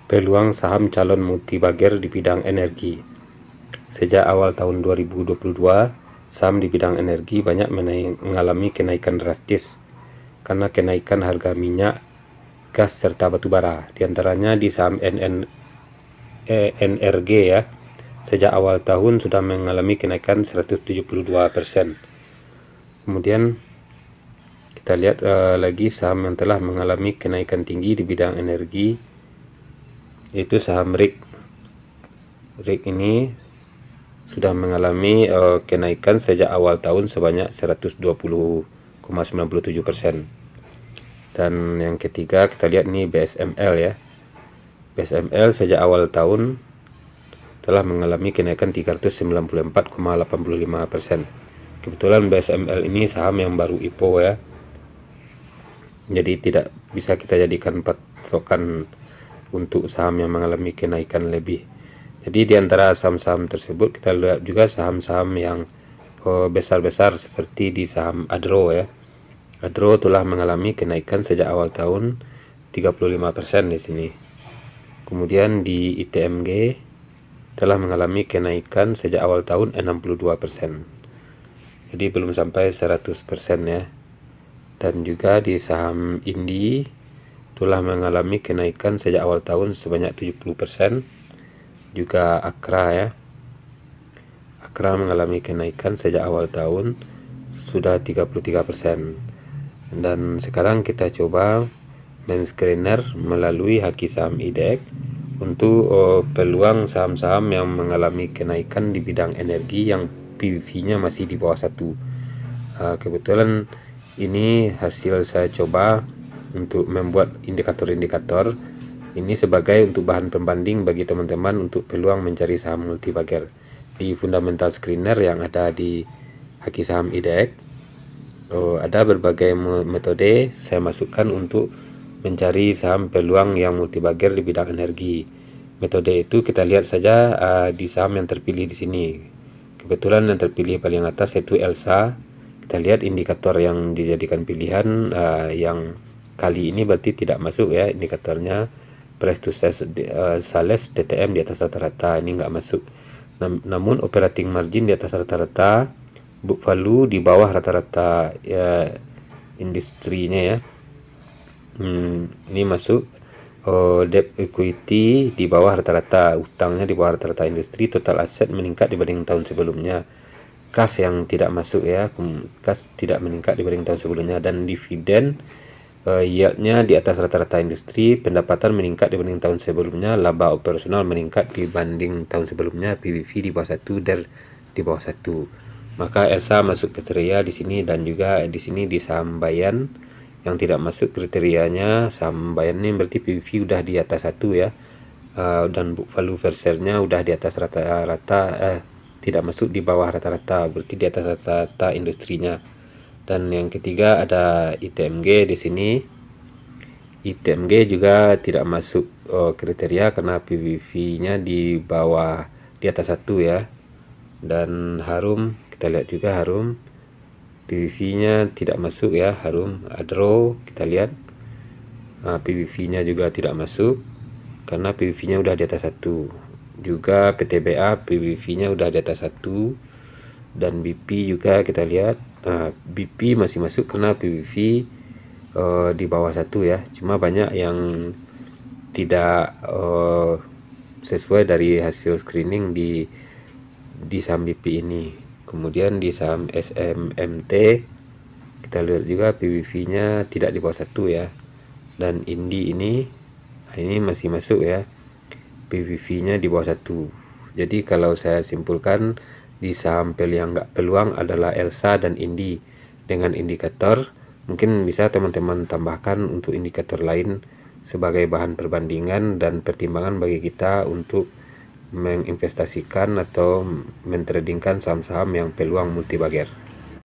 Peluang saham calon multibager di bidang energi. Sejak awal tahun 2022, saham di bidang energi banyak mengalami kenaikan drastis karena kenaikan harga minyak, gas, serta batu bara. Di antaranya di saham NRG ya, sejak awal tahun sudah mengalami kenaikan 172%. Kemudian kita lihat lagi saham yang telah mengalami kenaikan tinggi di bidang energi, yaitu saham RIG. RIG ini sudah mengalami kenaikan sejak awal tahun sebanyak 120,97%. Dan yang ketiga kita lihat nih BSML ya. BSML sejak awal tahun telah mengalami kenaikan 394,85%. Kebetulan BSML ini saham yang baru IPO ya, jadi tidak bisa kita jadikan patokan untuk saham yang mengalami kenaikan lebih. Jadi di antara saham-saham tersebut kita lihat juga saham-saham yang besar-besar seperti di saham Adro ya. Adro telah mengalami kenaikan sejak awal tahun 35% di sini. Kemudian di ITMG telah mengalami kenaikan sejak awal tahun 62%. Jadi belum sampai 100% ya. Dan juga di saham Indi telah mengalami kenaikan sejak awal tahun sebanyak 70%. Juga Akra ya. Akra mengalami kenaikan sejak awal tahun sudah 33%. Dan sekarang kita coba men-screener melalui haki saham IDX untuk peluang saham-saham yang mengalami kenaikan di bidang energi yang PBV-nya masih di bawah 1. Kebetulan ini hasil saya coba untuk membuat indikator-indikator ini sebagai untuk bahan pembanding bagi teman-teman untuk peluang mencari saham multibager di fundamental screener yang ada di haki saham IDX. Ada berbagai metode saya masukkan untuk mencari saham peluang yang multibager di bidang energi. Metode itu kita lihat saja di saham yang terpilih di sini. Kebetulan yang terpilih paling atas yaitu ELSA. Kita lihat indikator yang dijadikan pilihan yang kali ini berarti tidak masuk ya, indikatornya price to sales DTM di atas rata-rata, ini nggak masuk. Namun operating margin di atas rata-rata, book value di bawah rata-rata ya, industrinya ya, ini masuk. Debt equity di bawah rata-rata, utangnya di bawah rata-rata industri, total aset meningkat dibanding tahun sebelumnya. Kas yang tidak masuk ya, kas tidak meningkat dibanding tahun sebelumnya. Dan dividen yieldnya di atas rata-rata industri, pendapatan meningkat dibanding tahun sebelumnya, laba operasional meningkat dibanding tahun sebelumnya, PBV di bawah 1 dan di bawah 1. Maka ELSA masuk kriteria di sini. Dan juga di sini di saham Bayan yang tidak masuk kriterianya, saham Bayan ini berarti PBV udah di atas 1 ya, dan book value per share-nya udah di atas rata-rata, tidak masuk di bawah rata-rata, berarti di atas rata-rata industrinya. Dan yang ketiga ada ITMG di sini. ITMG juga tidak masuk kriteria karena PBV-nya di bawah, di atas 1 ya. Dan Harum, kita lihat juga Harum, PBV-nya tidak masuk ya. Harum Adro kita lihat PBV-nya juga tidak masuk karena PBV-nya udah di atas 1. Juga PTBA PBV-nya udah di atas 1. Dan BP juga kita lihat BP masih masuk karena PBV di bawah 1 ya. Cuma banyak yang tidak sesuai dari hasil screening di saham BP ini. Kemudian di saham SMMT kita lihat juga PBV-nya tidak di bawah 1 ya. Dan Indi ini masih masuk ya, PBV-nya di bawah 1. Jadi kalau saya simpulkan, di saham yang nggak peluang adalah ELSA dan Indi. Dengan indikator mungkin bisa teman-teman tambahkan untuk indikator lain sebagai bahan perbandingan dan pertimbangan bagi kita untuk menginvestasikan atau mentradingkan saham-saham yang peluang multibager.